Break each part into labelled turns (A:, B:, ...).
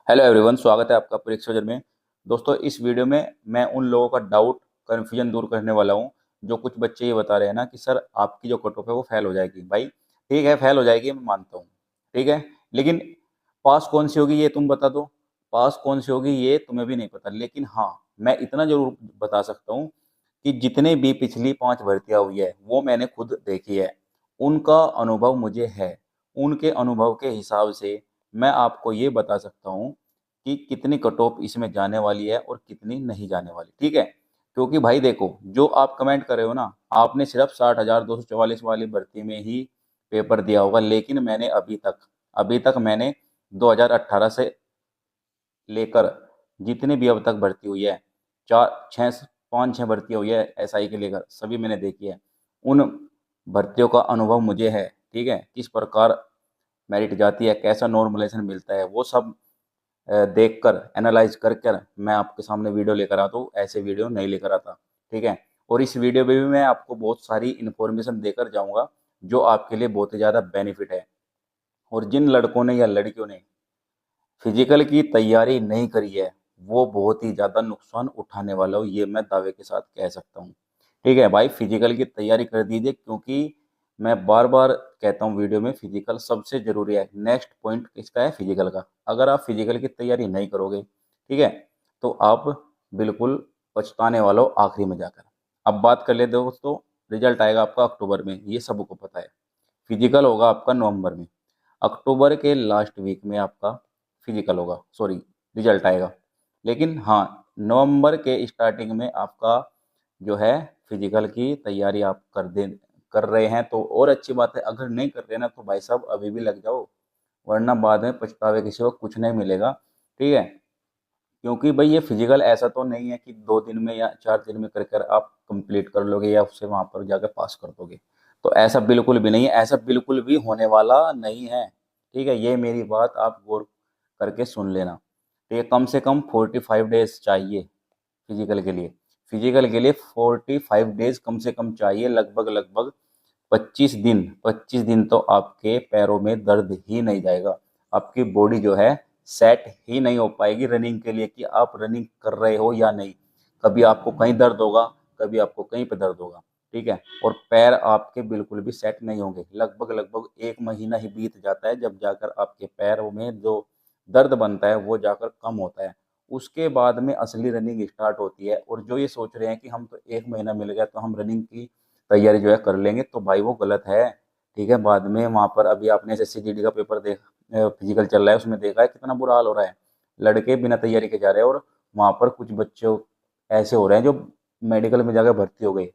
A: Hello everyone, स्वागत है आपका परीक्षा जर में। दोस्तों, इस वीडियो में मैं उन लोगों का डाउट कन्फ्यूजन दूर करने वाला हूं जो कुछ बच्चे ये बता रहे हैं ना कि सर आपकी जो कट ऑफ है वो फेल हो जाएगी। भाई ठीक है, फेल हो जाएगी, मैं मानता हूँ। ठीक है, लेकिन पास कौन सी होगी ये तुम बता दो। पास कौन सी होगी ये तुम्हें भी नहीं पता, लेकिन हाँ, मैं इतना जरूर बता सकता हूँ कि जितने भी पिछली 5 भर्तियां हुई है वो मैंने खुद देखी है। उनका अनुभव मुझे है। उनके अनुभव के हिसाब से मैं आपको ये बता सकता हूँ कि कितनी कट ऑफ इसमें जाने वाली है और कितनी नहीं जाने वाली। ठीक है, क्योंकि भाई देखो, जो आप कमेंट कर रहे हो ना, आपने सिर्फ 60,244 वाली भर्ती में ही पेपर दिया होगा, लेकिन मैंने अभी तक मैंने 2018 से लेकर जितने भी अब तक भर्ती हुई है, चार छः 5-6 भर्तियाँ हुई है एसआई के लेकर, सभी मैंने देखी है। उन भर्तियों का अनुभव मुझे है। ठीक है, किस प्रकार मेरिट जाती है, कैसा नॉर्मलाइजेशन मिलता है, वो सब देखकर एनालाइज कर कर मैं आपके सामने वीडियो लेकर आता हूँ। ऐसे वीडियो नहीं लेकर आता। ठीक है, और इस वीडियो में भी मैं आपको बहुत सारी इन्फॉर्मेशन देकर जाऊंगा जो आपके लिए बहुत ही ज़्यादा बेनिफिट है। और जिन लड़कों ने या लड़कियों ने फिजिकल की तैयारी नहीं करी है, वो बहुत ही ज़्यादा नुकसान उठाने वाला हो, ये मैं दावे के साथ कह सकता हूँ। ठीक है भाई, फिजिकल की तैयारी कर दीजिए, क्योंकि मैं बार बार कहता हूँ वीडियो में, फिजिकल सबसे ज़रूरी है। नेक्स्ट पॉइंट किसका है? फिजिकल का। अगर आप फिजिकल की तैयारी नहीं करोगे, ठीक है, तो आप बिल्कुल पछताने वाले हो आखिरी में जाकर। अब बात कर ले दोस्तों, रिजल्ट आएगा आपका अक्टूबर में, ये सबको पता है। फिजिकल होगा आपका नवंबर में। अक्टूबर के लास्ट वीक में आपका फिजिकल होगा, सॉरी, रिजल्ट आएगा। लेकिन हाँ, नवंबर के स्टार्टिंग में आपका जो है फिजिकल की तैयारी आप कर रहे हैं तो और अच्छी बात है। अगर नहीं कर रहे ना तो भाई साहब अभी भी लग जाओ, वरना बाद में पछतावे के सिवा कुछ नहीं मिलेगा। ठीक है, क्योंकि भाई ये फिजिकल ऐसा तो नहीं है कि 2 दिन में या 4 दिन में कर कर आप कंप्लीट कर लोगे या उससे वहां पर जाकर पास कर दोगे। तो ऐसा बिल्कुल भी नहीं है, ऐसा बिल्कुल भी होने वाला नहीं है। ठीक है, ये मेरी बात आप गौर करके सुन लेना। ठीक है, कम से कम 45 डेज चाहिए फिजिकल के लिए। फिजिकल के लिए 45 डेज कम से कम चाहिए, लगभग लगभग 25 दिन। 25 दिन तो आपके पैरों में दर्द ही नहीं जाएगा। आपकी बॉडी जो है सेट ही नहीं हो पाएगी रनिंग के लिए, कि आप रनिंग कर रहे हो या नहीं। कभी आपको कहीं दर्द होगा, कभी आपको कहीं पे दर्द होगा। ठीक है, और पैर आपके बिल्कुल भी सेट नहीं होंगे। लगभग लगभग 1 महीना ही बीत जाता है जब जाकर आपके पैरों में जो दर्द बनता है वो जाकर कम होता है। उसके बाद में असली रनिंग स्टार्ट होती है। और जो ये सोच रहे हैं कि हम तो 1 महीना मिल गया तो हम रनिंग की तैयारी जो है कर लेंगे, तो भाई वो गलत है। ठीक है, बाद में वहाँ पर अभी आपने एसएससी जीडी का पेपर फिजिकल चल रहा है, उसमें देखा है कितना बुरा हाल हो रहा है। लड़के बिना तैयारी के जा रहे हैं और वहाँ पर कुछ बच्चे ऐसे हो रहे हैं जो मेडिकल में जाकर भर्ती हो गए,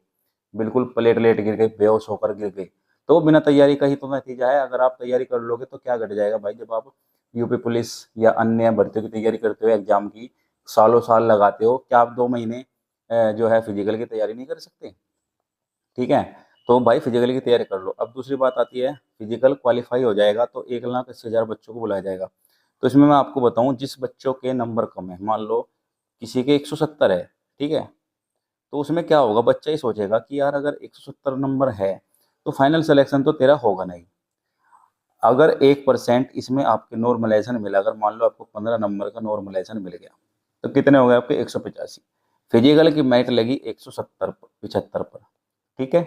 A: बिल्कुल प्लेट लेट गिर गए, बेहोश होकर गिर गए। तो बिना तैयारी का ही तो नतीजा है। अगर आप तैयारी कर लोगे तो क्या घट जाएगा भाई, जब आप यूपी पुलिस या अन्य भर्तियों की तैयारी करते हो एग्जाम की, सालों साल लगाते हो, क्या आप 2 महीने जो है फिजिकल की तैयारी नहीं कर सकते? ठीक है, तो भाई फिजिकल की तैयारी कर लो। अब दूसरी बात आती है, फिजिकल क्वालिफाई हो जाएगा तो 1,80,000 बच्चों को बुलाया जाएगा। तो इसमें मैं आपको बताऊं, जिस बच्चों के नंबर कम है, मान लो किसी के 170 है, ठीक है, तो उसमें क्या होगा, बच्चा ही सोचेगा कि यार अगर 170 नंबर है तो फाइनल सिलेक्शन तो तेरा होगा नहीं। अगर 1% इसमें आपके नॉर्मलाइजेशन मिला, अगर मान लो आपको 15 नंबर का नॉर्मलाइजेशन मिल गया, तो कितने हो गए आपके? 185। फिजिकल की मेरिट लगी 170 पर, 75 पर। ठीक है,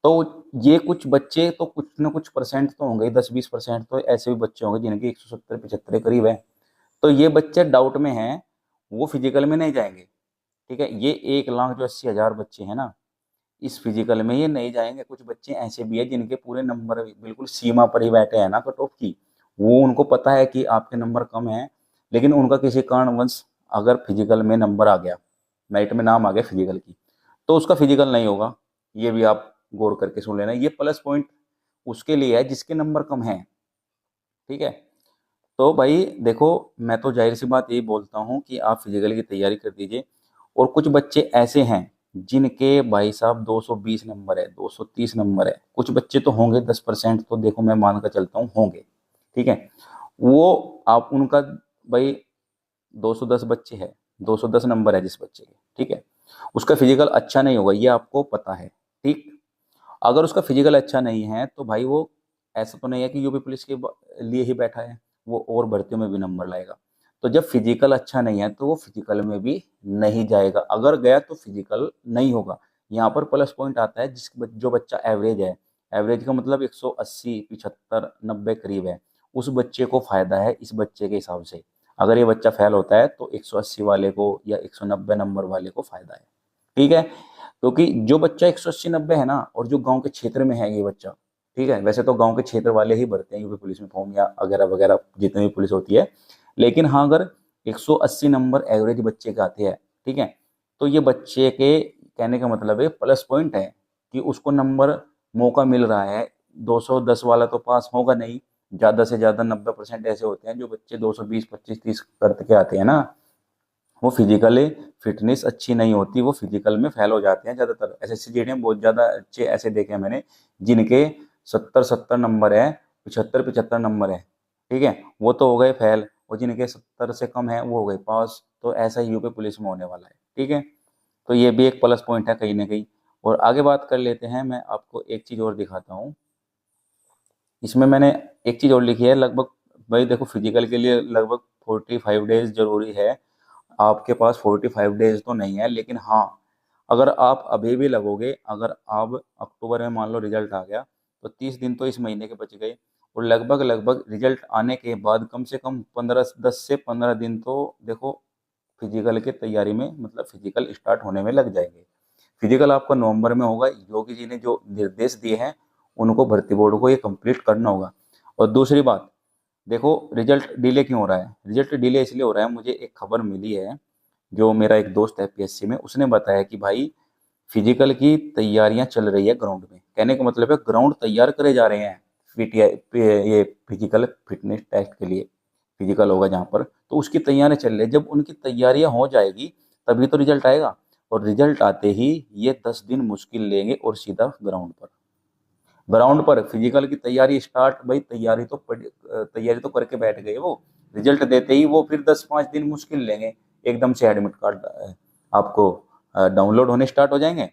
A: तो ये कुछ बच्चे तो कुछ ना कुछ परसेंट तो होंगे, 10-20% तो ऐसे भी बच्चे होंगे जिनकी 170-75 करीब है। तो ये बच्चे डाउट में हैं, वो फिजिकल में नहीं जाएंगे। ठीक है, ये 1,80,000 बच्चे हैं ना, इस फिजिकल में ये नहीं जाएंगे। कुछ बच्चे ऐसे भी है जिनके पूरे नंबर बिल्कुल सीमा पर ही बैठे हैं ना कट ऑफ की, वो उनको पता है कि आपके नंबर कम है, लेकिन उनका किसी कारणवश अगर फिजिकल में नंबर आ गया, मेरिट में नाम आ गया फिजिकल की, तो उसका फिजिकल नहीं होगा। ये भी आप गौर करके सुन लेना। ये प्लस पॉइंट उसके लिए है जिसके नंबर कम है। ठीक है, तो भाई देखो, मैं तो जाहिर सी बात यही बोलता हूँ कि आप फिजिकल की तैयारी कर दीजिए। और कुछ बच्चे ऐसे हैं जिनके भाई साहब 220 नंबर है, 230 नंबर है, कुछ बच्चे तो होंगे 10%, तो देखो मैं मान कर चलता हूँ होंगे। ठीक है, वो आप उनका, भाई 210 बच्चे हैं, 210 नंबर है जिस बच्चे के, ठीक है, उसका फिजिकल अच्छा नहीं होगा, ये आपको पता है। ठीक, अगर उसका फिजिकल अच्छा नहीं है तो भाई वो, ऐसा तो नहीं है कि यूपी पुलिस के लिए ही बैठा है, वो और भर्तियों में भी नंबर लाएगा। तो जब फिजिकल अच्छा नहीं है तो वो फिजिकल में भी नहीं जाएगा, अगर गया तो फिजिकल नहीं होगा। यहाँ पर प्लस पॉइंट आता है जो बच्चा एवरेज है, एवरेज का मतलब 180 75 90 करीब है, उस बच्चे को फायदा है इस बच्चे के हिसाब से। अगर ये बच्चा फेल होता है तो 180 वाले को या 190 नंबर वाले को फायदा है, ठीक है। क्योंकि जो बच्चा 180 90 है ना, और जो गांव के क्षेत्र में है ये बच्चा, ठीक है, वैसे तो गांव के क्षेत्र वाले ही भरते हैं यूपी पुलिस में फॉर्म या वगैरह वगैरह जितनी भी पुलिस होती है, लेकिन हाँ अगर 180 नंबर एवरेज बच्चे के आते हैं, ठीक है, तो ये बच्चे के कहने का मतलब है प्लस पॉइंट है कि उसको नंबर मौका मिल रहा है। 210 वाला तो पास होगा नहीं, ज़्यादा से ज़्यादा 90% ऐसे होते हैं जो बच्चे 220 25 30 करके आते हैं ना, वो फिजिकली फिटनेस अच्छी नहीं होती, वो फिजिकल में फेल हो जाते हैं ज़्यादातर। एसएससी जीडी में बहुत ज़्यादा अच्छे ऐसे देखे हैं मैंने जिनके 70 नंबर है, 75 नंबर है, ठीक है, वो तो हो गए फेल, और जिनके 70 से कम है वो हो गए पास। तो ऐसा ही यूपी पुलिस में होने वाला है, ठीक है। तो ये भी एक प्लस पॉइंट है कहीं ना कहीं। और आगे बात कर लेते हैं, मैं आपको एक चीज़ और दिखाता हूँ। इसमें मैंने एक चीज़ और लिखी है, लगभग भाई देखो फिजिकल के लिए लगभग 45 डेज जरूरी है। आपके पास 45 डेज तो नहीं है, लेकिन हाँ अगर आप अभी भी लगोगे, अगर आप अक्टूबर में मान लो रिजल्ट आ गया, तो 30 दिन तो इस महीने के बच गए, और लगभग लगभग रिजल्ट आने के बाद कम से कम 10 से 15 दिन तो देखो फिजिकल की तैयारी में, मतलब फिजिकल स्टार्ट होने में लग जाएंगे। फिजिकल आपका नवंबर में होगा। योगी जी ने जो निर्देश दिए हैं उनको भर्ती बोर्ड को ये कंप्लीट करना होगा। और दूसरी बात, देखो रिजल्ट डिले क्यों हो रहा है? रिजल्ट डिले इसलिए हो रहा है, मुझे एक खबर मिली है, जो मेरा एक दोस्त है पीएससी में, उसने बताया कि भाई फिजिकल की तैयारियां चल रही है ग्राउंड में। कहने का मतलब है ग्राउंड तैयार करे जा रहे हैं पीटीआई, ये फिजिकल फिटनेस टेस्ट के लिए फिजिकल होगा जहाँ पर, तो उसकी तैयारियां चल रही है। जब उनकी तैयारियां हो जाएगी तभी तो रिजल्ट आएगा, और रिजल्ट आते ही ये 10 दिन मुश्किल लेंगे और सीधा ग्राउंड पर फिजिकल की तैयारी स्टार्ट। भाई तैयारी तो करके बैठ गए वो, रिजल्ट देते ही वो फिर 10 5 दिन मुश्किल लेंगे, एकदम से एडमिट कार्ड आपको डाउनलोड होने स्टार्ट हो जाएंगे।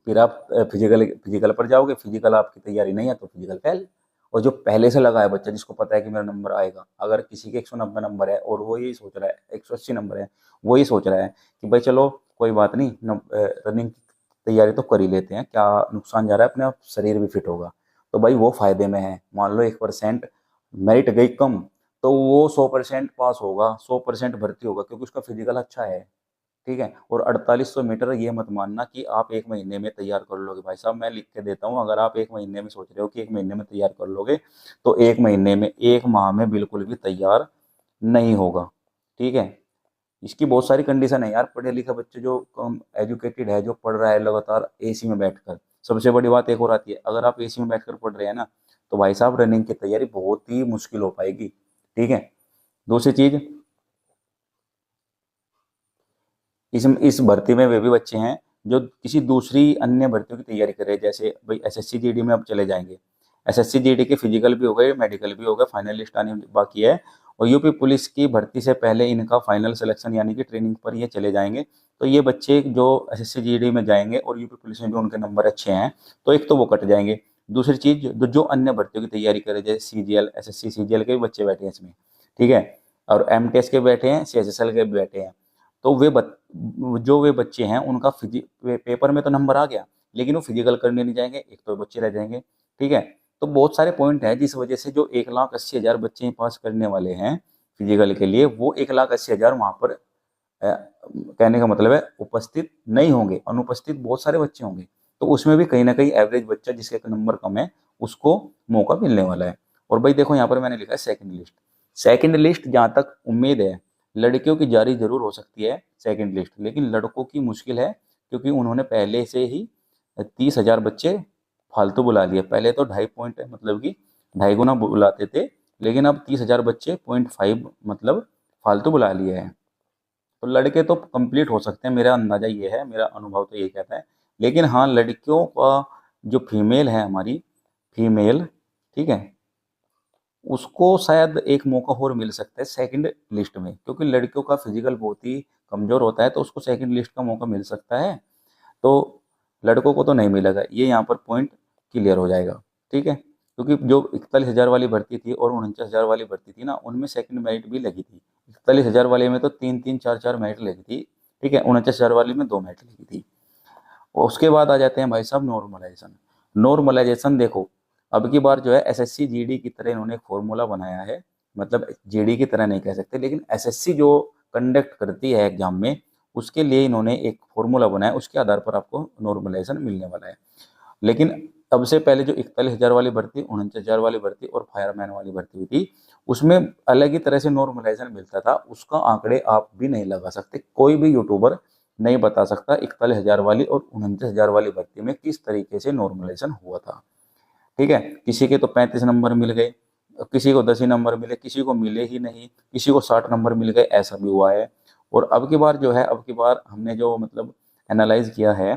A: फिर आप फिजिकल पर जाओगे, फिजिकल आपकी तैयारी नहीं है तो फिजिकल फेल। और जो पहले से लगा है बच्चा, जिसको पता है कि मेरा नंबर आएगा, अगर किसी के 190 नंबर है और वो यही सोच रहा है, 180 नंबर है, वो ही सोच रहा है कि भाई चलो कोई बात नहीं, रनिंग की तैयारी तो कर ही लेते हैं, क्या नुकसान जा रहा है, अपने आप शरीर भी फिट होगा। तो भाई वो फायदे में है। मान लो 1% मेरिट गई कम, तो वो 100% पास होगा, 100% भर्ती होगा, क्योंकि उसका फिजिकल अच्छा है, ठीक है। और 4800 मीटर ये मत मानना कि आप एक महीने में तैयार कर लोगे। भाई साहब मैं लिख के देता हूँ, अगर आप एक महीने में सोच रहे हो कि एक महीने में तैयार कर लोगे, तो एक महीने में, एक माह में बिल्कुल भी तैयार नहीं होगा, ठीक है। इसकी बहुत सारी कंडीशन है यार। पढ़े लिखे बच्चे जो कम एजुकेटेड है, जो पढ़ रहा है लगातार एसी में बैठकर, सबसे बड़ी बात एक और आती है, अगर आप एसी में बैठकर पढ़ रहे हैं ना, तो भाई साहब रनिंग की तैयारी बहुत ही मुश्किल हो पाएगी, ठीक है। दूसरी चीज, इस भर्ती में वे भी बच्चे हैं जो किसी दूसरी अन्य भर्तियों की तैयारी कर रहे हैं, जैसे भाई एसएससी जीडी में अब चले जाएंगे। एसएससी जीडी के फिजिकल भी हो गए, मेडिकल भी हो गए, फाइनल लिस्ट आनी बाकी है। और यूपी पुलिस की भर्ती से पहले इनका फाइनल सिलेक्शन यानी कि ट्रेनिंग पर ये चले जाएंगे। तो ये बच्चे जो एसएससी जीडी में जाएंगे और यूपी पुलिस में भी उनके नंबर अच्छे हैं, तो एक तो वो कट जाएंगे। दूसरी चीज, जो अन्य भर्तियों की तैयारी करे, जैसे सीजीएल, एसएससी सीजीएल के भी बच्चे बैठे हैं इसमें, ठीक है, और एमटीएस के बैठे हैं, सीएचएसएल के भी बैठे हैं। तो वे बच्चे हैं उनका पेपर में तो नंबर आ गया, लेकिन वो फिजिकल करने नहीं जाएंगे, एक तो बच्चे रह जाएंगे, ठीक है। तो बहुत सारे पॉइंट हैं जिस वजह से जो 1,80,000 बच्चे ही पास करने वाले हैं फिजिकल के लिए, वो 1,80,000 वहाँ पर कहने का मतलब है उपस्थित नहीं होंगे, अनुपस्थित बहुत सारे बच्चे होंगे। तो उसमें भी कहीं ना कहीं एवरेज बच्चा जिसके नंबर कम है उसको मौका मिलने वाला है। और भाई देखो यहाँ पर मैंने लिखा है सेकंड लिस्ट। सेकंड लिस्ट जहाँ तक उम्मीद है, लड़कियों की जारी जरूर हो सकती है सेकंड लिस्ट, लेकिन लड़कों की मुश्किल है, क्योंकि उन्होंने पहले से ही 30,000 बच्चे फालतू बुला लिए। पहले तो 2.5 पॉइंट है, मतलब कि 2.5 गुना बुलाते थे, लेकिन अब 30,000 बच्चे 0.5 मतलब फालतू बुला लिए हैं। तो लड़के तो कंप्लीट हो सकते हैं, मेरा अंदाजा ये है, मेरा अनुभव तो ये कहता है। लेकिन हाँ लड़कियों का जो फीमेल है हमारी, फीमेल, ठीक है, उसको शायद एक मौका और मिल सकता है सेकंड लिस्ट में, क्योंकि लड़कियों का फिजिकल बहुत ही कमजोर होता है, तो उसको सेकंड लिस्ट का मौका मिल सकता है। तो लड़कों को तो नहीं मिलेगा, ये यहाँ पर पॉइंट क्लियर हो जाएगा, ठीक है। क्योंकि जो 41,000 वाली भर्ती थी और 49,000 वाली भर्ती थी ना, उनमें सेकंड मेरिट भी लगी थी। 41,000 वाले में तो 3-3 4-4 मिनट लगी थी, ठीक है। 49,000 वाले में 2 मिनट लगी थी। और उसके बाद आ जाते हैं भाई साहब नॉर्मलाइजेशन। नॉर्मलाइजेशन देखो, अब की बार जो है एसएससी जीडी की तरह इन्होंने एक फॉर्मूला बनाया है, मतलब जीडी की तरह नहीं कह सकते, लेकिन एसएससी जो कंडक्ट करती है एग्जाम में, उसके लिए इन्होंने एक फॉर्मूला बनाया, उसके आधार पर आपको नॉर्मलाइजेशन मिलने वाला है। लेकिन अब से पहले जो 41,000 वाली भर्ती, 49,000 वाली भर्ती और फायरमैन वाली भर्ती हुई थी, उसमें अलग ही तरह से नॉर्मलाइजेशन मिलता था। उसका आंकड़े आप भी नहीं लगा सकते, कोई भी यूट्यूबर नहीं बता सकता 41,000 वाली और 49,000 वाली भर्ती में किस तरीके से नॉर्मलाइजेशन हुआ था, ठीक है। किसी के तो 35 नंबर मिल गए, किसी को 10 ही नंबर मिले, किसी को मिले ही नहीं, किसी को 60 नंबर मिल गए, ऐसा भी हुआ है। और अब की बार जो है, अब की बार हमने जो मतलब एनालाइज किया है,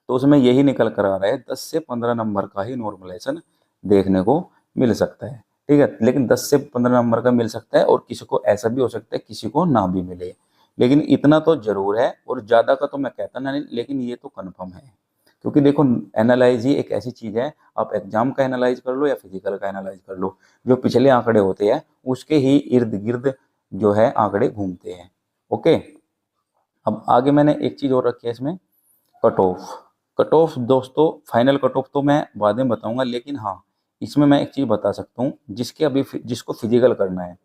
A: तो उसमें यही निकल कर आ रहा है 10 से 15 नंबर का ही नॉर्मलाइजेशन देखने को मिल सकता है, ठीक है। लेकिन 10 से 15 नंबर का मिल सकता है, और किसी को ऐसा भी हो सकता है किसी को ना भी मिले, लेकिन इतना तो जरूर है। और ज़्यादा का तो मैं कहता नहीं, लेकिन ये तो कन्फर्म है, क्योंकि देखो एनालाइज ही एक ऐसी चीज़ है, आप एग्जाम का एनालाइज कर लो या फिजिकल का एनालाइज कर लो, जो पिछले आंकड़े होते हैं उसके ही इर्द गिर्द जो है आंकड़े घूमते हैं। ओके, अब आगे मैंने एक चीज़ और रखी है इसमें, कट ऑफ। कट ऑफ दोस्तों, फाइनल कट ऑफ तो मैं बाद में बताऊंगा, लेकिन हाँ इसमें मैं एक चीज़ बता सकता हूँ, जिसको फिजिकल करना है।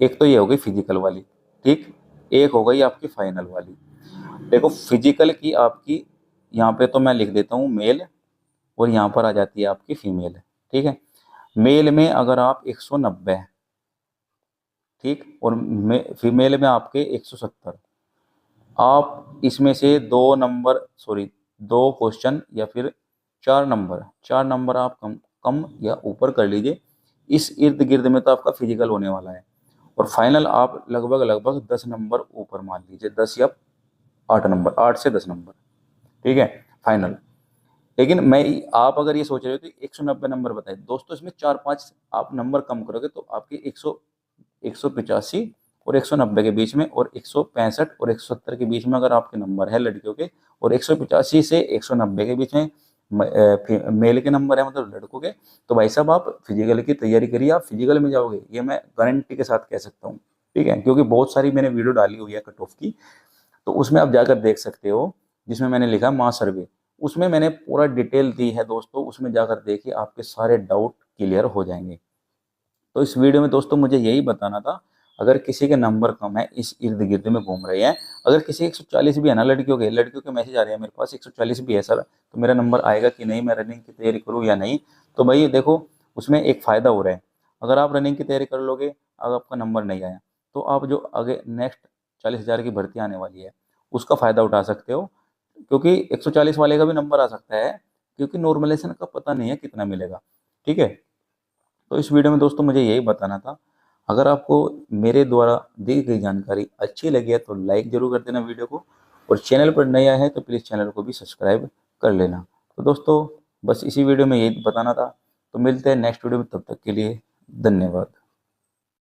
A: एक तो ये हो गई फिजिकल वाली, ठीक, एक हो गई आपकी फाइनल वाली। देखो फिजिकल की आपकी यहाँ पे तो मैं लिख देता हूँ मेल, और यहाँ पर आ जाती है आपकी फीमेल, ठीक है। मेल में अगर आप 190, ठीक, और फीमेल में आपके 170, आप इसमें से दो क्वेश्चन या फिर 4 नंबर आप कम कम या ऊपर कर लीजिए, इस इर्द गिर्द में तो आपका फिजिकल होने वाला है। और फाइनल आप लगभग लगभग 10 नंबर ऊपर मान लीजिए, 10 या 8 नंबर, 8 से 10 नंबर, ठीक है, फाइनल। लेकिन आप अगर ये सोच रहे हो तो 190 नंबर बताए दोस्तों, इसमें 4-5 आप नंबर कम करोगे तो आपके 185 और 190 के बीच में, और 165 और 170 के बीच में अगर आपके नंबर है लड़कियों के, और 185 से 190 के बीच में मेल के नंबर है, मतलब लड़कों के, तो भाई साहब आप फिजिकल की तैयारी करिए, आप फिजिकल में जाओगे, ये मैं गारंटी के साथ कह सकता हूँ, ठीक है। क्योंकि बहुत सारी मैंने वीडियो डाली हुई है कट ऑफ की, तो उसमें आप जाकर देख सकते हो, जिसमें मैंने लिखा माँ सर्वे, उसमें मैंने पूरा डिटेल दी है दोस्तों, उसमें जाकर देखिए, आपके सारे डाउट क्लियर हो जाएंगे। तो इस वीडियो में दोस्तों मुझे यही बताना था, अगर किसी के नंबर कम है, इस इर्द गिर्द में घूम रहे हैं, अगर किसी 140 भी है ना, लड़कियों के मैसेज आ रहे हैं मेरे पास 140 भी है सर, तो मेरा नंबर आएगा कि नहीं, मैं रनिंग की तैयारी करूँ या नहीं। तो भाई देखो, उसमें एक फ़ायदा हो रहा है, अगर आप रनिंग की तैयारी कर लोगे, अगर आपका नंबर नहीं आया, तो आप जो आगे नेक्स्ट 40,000 की भर्ती आने वाली है, उसका फ़ायदा उठा सकते हो, क्योंकि 140 वाले का भी नंबर आ सकता है, क्योंकि नॉर्मलाइजेशन का पता नहीं है कितना मिलेगा, ठीक है। तो इस वीडियो में दोस्तों मुझे यही बताना था। अगर आपको मेरे द्वारा दी गई जानकारी अच्छी लगी है तो लाइक ज़रूर कर देना वीडियो को, और चैनल पर नया है तो प्लीज़ चैनल को भी सब्सक्राइब कर लेना। तो दोस्तों बस इसी वीडियो में यही बताना था, तो मिलते हैं नेक्स्ट वीडियो में, तब तक के लिए धन्यवाद।